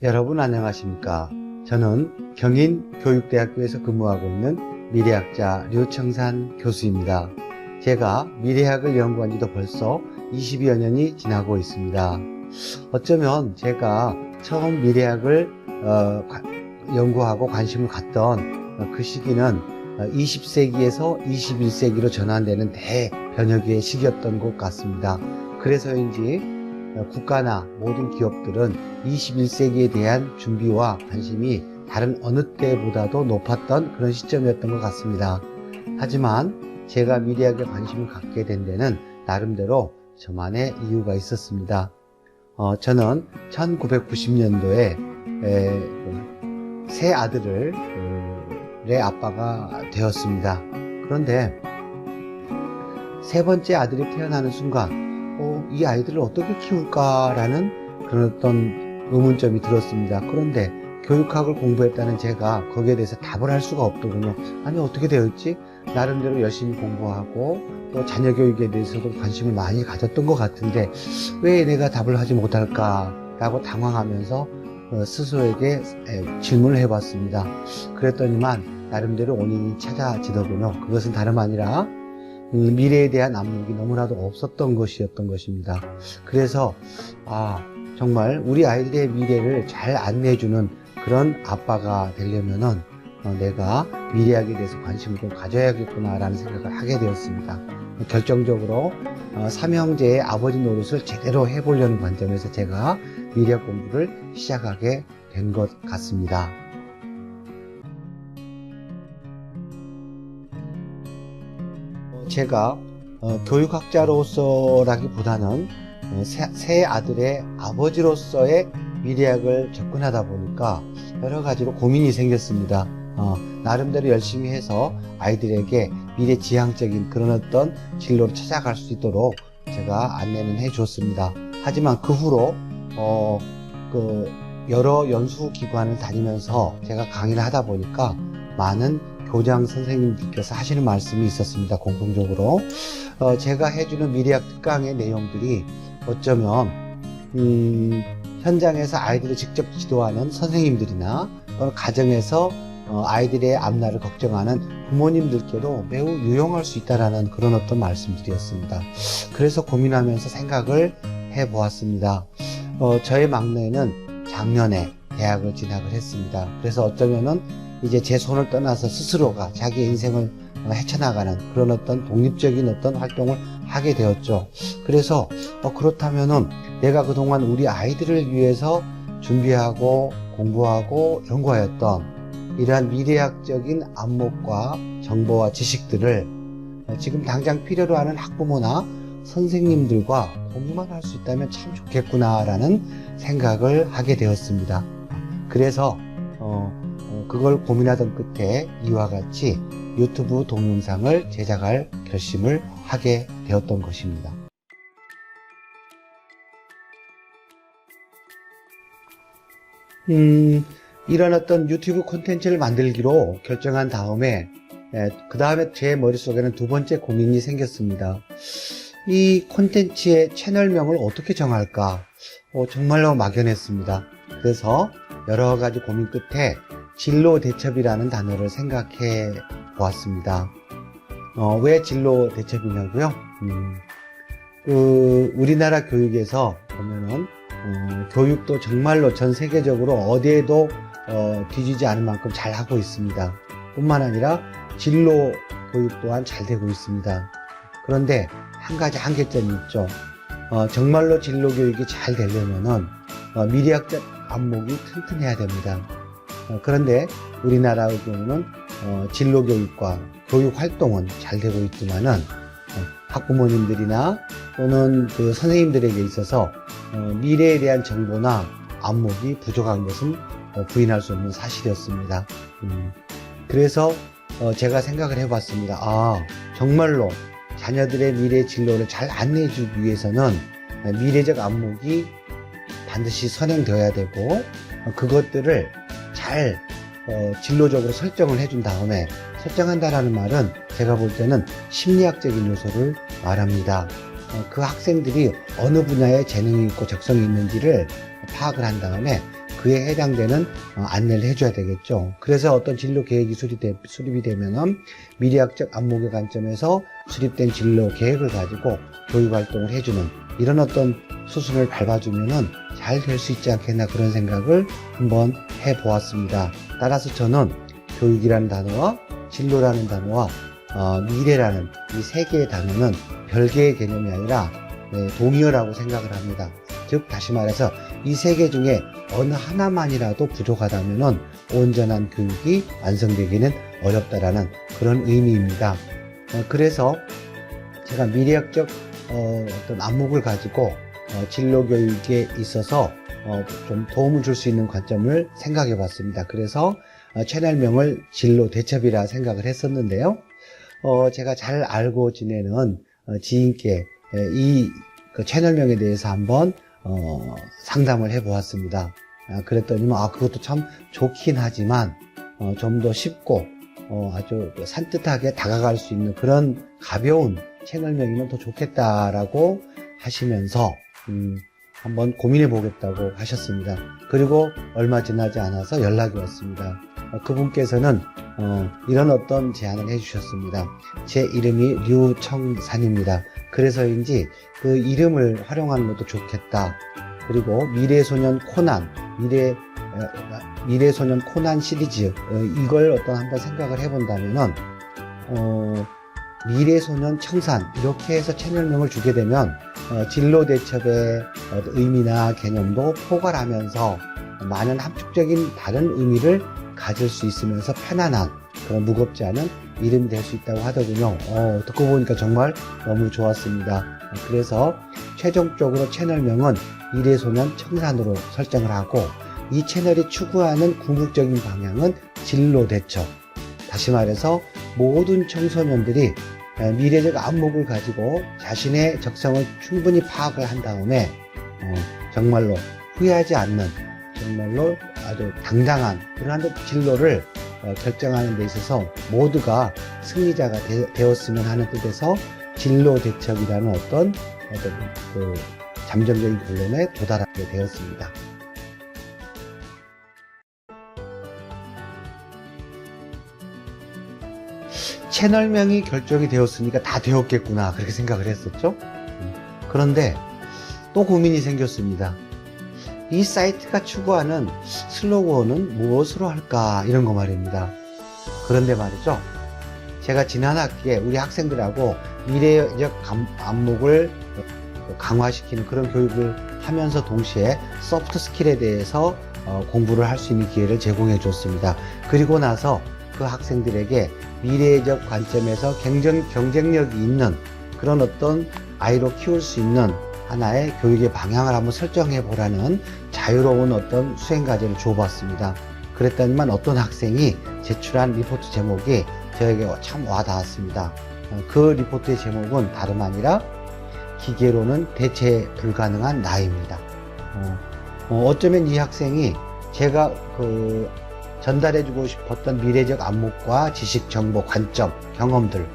여러분 안녕하십니까? 저는 경인교육대학교에서 근무하고 있는 미래학자 류청산 교수입니다. 제가 미래학을 연구한 지도 벌써 20여 년이 지나고 있습니다. 어쩌면 제가 처음 미래학을 연구하고 관심을 갖던 그 시기는 20세기에서 21세기로 전환되는 대변혁의 시기였던 것 같습니다. 그래서인지 국가나 모든 기업들은 21세기에 대한 준비와 관심이 다른 어느 때보다도 높았던 그런 시점이었던 것 같습니다. 하지만 제가 미래학에 관심을 갖게 된 데는 나름대로 저만의 이유가 있었습니다. 저는 1990년도에 세 아들의 아빠가 되었습니다. 그런데 세 번째 아들이 태어나는 순간 이 아이들을 어떻게 키울까라는 그런 어떤 의문점이 들었습니다. 그런데 교육학을 공부했다는 제가 거기에 대해서 답을 할 수가 없더군요. 아니 어떻게 되었지? 나름대로 열심히 공부하고 또 자녀 교육에 대해서도 관심을 많이 가졌던 것 같은데 왜 내가 답을 하지 못할까라고 당황하면서 스스로에게 질문을 해봤습니다. 그랬더니만 나름대로 원인이 찾아지더군요. 그것은 다름 아니라 미래에 대한 안목이 너무나도 없었던 것이었던 것입니다. 그래서 정말 우리 아이들의 미래를 잘 안내해주는 그런 아빠가 되려면은 내가 미래학에 대해서 관심을 좀 가져야겠구나 라는 생각을 하게 되었습니다. 결정적으로 삼형제의 아버지 노릇을 제대로 해보려는 관점에서 제가 미래학 공부를 시작하게 된 것 같습니다. 제가 교육학자로서라기보다는 세 아들의 아버지로서의 미래학을 접근하다 보니까 여러 가지로 고민이 생겼습니다. 나름대로 열심히 해서 아이들에게 미래지향적인 그런 어떤 진로를 찾아갈 수 있도록 제가 안내는 해줬습니다. 하지만 그 후로 여러 연수기관을 다니면서 제가 강의를 하다 보니까 많은 교장 선생님들께서 하시는 말씀이 있었습니다. 공통적으로 제가 해주는 미래학 특강의 내용들이 어쩌면 현장에서 아이들을 직접 지도하는 선생님들이나 또는 가정에서 아이들의 앞날을 걱정하는 부모님들께도 매우 유용할 수 있다는 그런 어떤 말씀들이었습니다. 그래서 고민하면서 생각을 해보았습니다. 저의 막내는 작년에 대학을 진학을 했습니다. 그래서 어쩌면은 이제 제 손을 떠나서 스스로가 자기 인생을 헤쳐나가는 그런 어떤 독립적인 어떤 활동을 하게 되었죠. 그래서 그렇다면은 내가 그동안 우리 아이들을 위해서 준비하고 공부하고 연구하였던 이러한 미래학적인 안목과 정보와 지식들을 지금 당장 필요로 하는 학부모나 선생님들과 공유만 할 수 있다면 참 좋겠구나라는 생각을 하게 되었습니다. 그래서 그걸 고민하던 끝에 이와 같이 유튜브 동영상을 제작할 결심을 하게 되었던 것입니다. 이런 어떤 유튜브 콘텐츠를 만들기로 결정한 다음에 그 다음에 제 머릿속에는 두 번째 고민이 생겼습니다. 이 콘텐츠의 채널명을 어떻게 정할까? 정말로 막연했습니다. 그래서 여러 가지 고민 끝에 진로대첩이라는 단어를 생각해 보았습니다. 왜 진로대첩이냐고요? 우리나라 교육에서 보면은 교육도 정말로 전 세계적으로 어디에도 뒤지지 않을 만큼 잘 하고 있습니다. 뿐만 아니라 진로 교육 또한 잘 되고 있습니다. 그런데 한 가지 한계점이 있죠. 정말로 진로 교육이 잘 되려면은 미래학적 안목이 튼튼해야 됩니다. 그런데 우리나라의 경우는 진로 교육과 교육 활동은 잘 되고 있지만은 학부모님들이나 또는 그 선생님들에게 있어서 미래에 대한 정보나 안목이 부족한 것은 부인할 수 없는 사실이었습니다. 그래서 제가 생각을 해봤습니다. 정말로 자녀들의 미래 진로를 잘 안내해 주기 위해서는 미래적 안목이 반드시 선행되어야 되고 그것들을 잘 진로적으로 설정을 해준 다음에 설정한다라는 말은 제가 볼 때는 심리학적인 요소를 말합니다. 그 학생들이 어느 분야에 재능이 있고 적성이 있는지를 파악을 한 다음에 그에 해당되는 안내를 해줘야 되겠죠. 그래서 어떤 진로 계획이 수립이 되면은 미래학적 안목의 관점에서 수립된 진로 계획을 가지고 교육 활동을 해주는 이런 어떤 수순을 밟아주면은 잘 될 수 있지 않겠나 그런 생각을 한번 해보았습니다. 따라서 저는 교육이라는 단어와 진로라는 단어와 미래라는 이 세 개의 단어는 별개의 개념이 아니라 동의어라고 생각을 합니다. 즉 다시 말해서 이 세 개 중에 어느 하나만이라도 부족하다면 온전한 교육이 완성되기는 어렵다라는 그런 의미입니다. 그래서 제가 미래학적 어떤 안목을 가지고 진로 교육에 있어서 좀 도움을 줄 수 있는 관점을 생각해 봤습니다. 그래서 채널명을 진로 대첩이라 생각을 했었는데요. 제가 잘 알고 지내는 지인께 이 채널명에 대해서 한번 상담을 해 보았습니다. 그랬더니 그것도 참 좋긴 하지만 좀 더 쉽고 아주 산뜻하게 다가갈 수 있는 그런 가벼운 채널명이면 더 좋겠다라고 하시면서 한번 고민해 보겠다고 하셨습니다. 그리고 얼마 지나지 않아서 연락이 왔습니다. 그분께서는 이런 어떤 제안을 해주셨습니다. 제 이름이 류청산입니다. 그래서인지 그 이름을 활용하는 것도 좋겠다. 그리고 미래소년 코난 시리즈 이걸 한번 생각을 해본다면은 미래소년 청산 이렇게 해서 채널명을 주게 되면 진로 대첩의 의미나 개념도 포괄하면서 많은 함축적인 다른 의미를 가질 수 있으면서 편안한 그런 무겁지 않은 이름이 될 수 있다고 하더군요. 듣고 보니까 정말 너무 좋았습니다. 그래서 최종적으로 채널명은 미래소년 청산으로 설정을 하고 이 채널이 추구하는 궁극적인 방향은 진로 대첩. 다시 말해서 모든 청소년들이 미래적 안목을 가지고 자신의 적성을 충분히 파악을 한 다음에 정말로 후회하지 않는 정말로 아주 당당한 그러한 진로를 결정하는 데 있어서 모두가 승리자가 되었으면 하는 뜻에서 진로 대첩이라는 어떤 그 잠정적인 결론에 도달하게 되었습니다. 채널명이 결정이 되었으니까 다 되었겠구나 그렇게 생각을 했었죠. 그런데 또 고민이 생겼습니다. 이 사이트가 추구하는 슬로건은 무엇으로 할까 이런 거 말입니다. 그런데 말이죠, 제가 지난 학기에 우리 학생들하고 미래적 안목을 강화시키는 그런 교육을 하면서 동시에 소프트 스킬에 대해서 공부를 할 수 있는 기회를 제공해 줬습니다. 그리고 나서 그 학생들에게 미래적 관점에서 경쟁력이 있는 그런 어떤 아이로 키울 수 있는 하나의 교육의 방향을 한번 설정해 보라는 자유로운 어떤 수행 과제를 줘봤습니다. 그랬더니만 어떤 학생이 제출한 리포트 제목이 저에게 참 와닿았습니다. 그 리포트의 제목은 다름 아니라 기계로는 대체 불가능한 나입니다. 어쩌면 이 학생이 제가 전달해주고 싶었던 미래적 안목과 지식, 정보, 관점, 경험들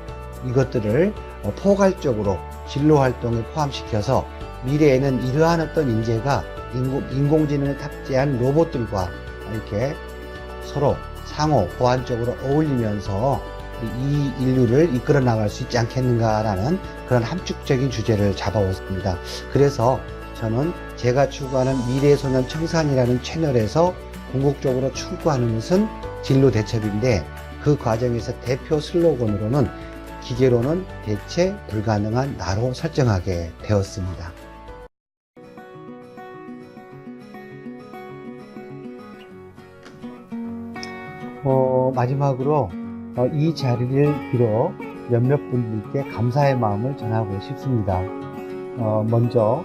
이것들을 포괄적으로 진로 활동에 포함시켜서 미래에는 이러한 어떤 인재가 인공지능을 탑재한 로봇들과 이렇게 서로 상호 보완적으로 어울리면서 이 인류를 이끌어 나갈 수 있지 않겠는가라는 그런 함축적인 주제를 잡아왔습니다. 그래서 저는 제가 추구하는 미래소년 청산이라는 채널에서 궁극적으로 추구하는 것은 진로 대첩인데 그 과정에서 대표 슬로건으로는 기계로는 대체 불가능한 나로 설정하게 되었습니다. 마지막으로 이 자리를 빌어 몇몇 분들께 감사의 마음을 전하고 싶습니다. 먼저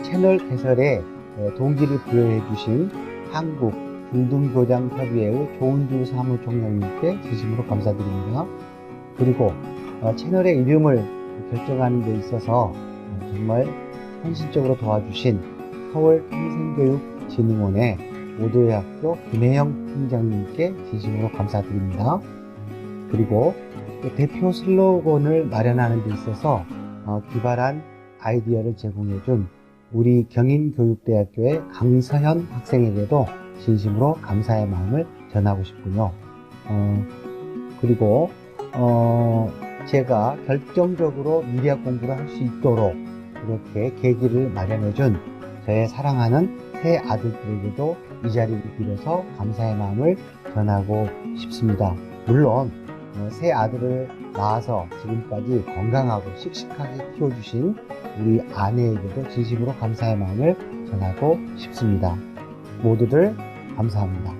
채널 개설에 동기를 부여해 주신 한국 중등교장협의회의 조은주 사무총장님께 진심으로 감사드립니다. 그리고 채널의 이름을 결정하는 데 있어서 정말 헌신적으로 도와주신 서울평생교육진흥원의 오도여학교 김혜영 팀장님께 진심으로 감사드립니다. 그리고 대표 슬로건을 마련하는 데 있어서 기발한 아이디어를 제공해준 우리 경인교육대학교의 강서현 학생에게도 진심으로 감사의 마음을 전하고 싶고요. 그리고 제가 결정적으로 미래학 공부를 할 수 있도록 이렇게 계기를 마련해준 저의 사랑하는 세 아들들에게도 이 자리를 빌어서 감사의 마음을 전하고 싶습니다. 물론 세 아들을 낳아서 지금까지 건강하고 씩씩하게 키워주신 우리 아내에게도 진심으로 감사의 마음을 전하고 싶습니다. 모두들 감사합니다.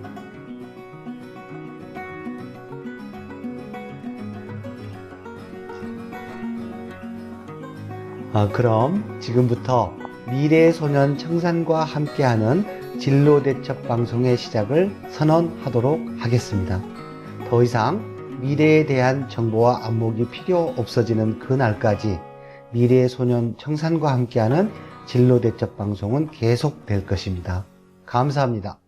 그럼 지금부터 미래의 소년 청산과 함께하는 진로대첩 방송의 시작을 선언하도록 하겠습니다. 더 이상 미래에 대한 정보와 안목이 필요 없어지는 그날까지 미래의 소년 청산과 함께하는 진로대첩 방송은 계속될 것입니다. 감사합니다.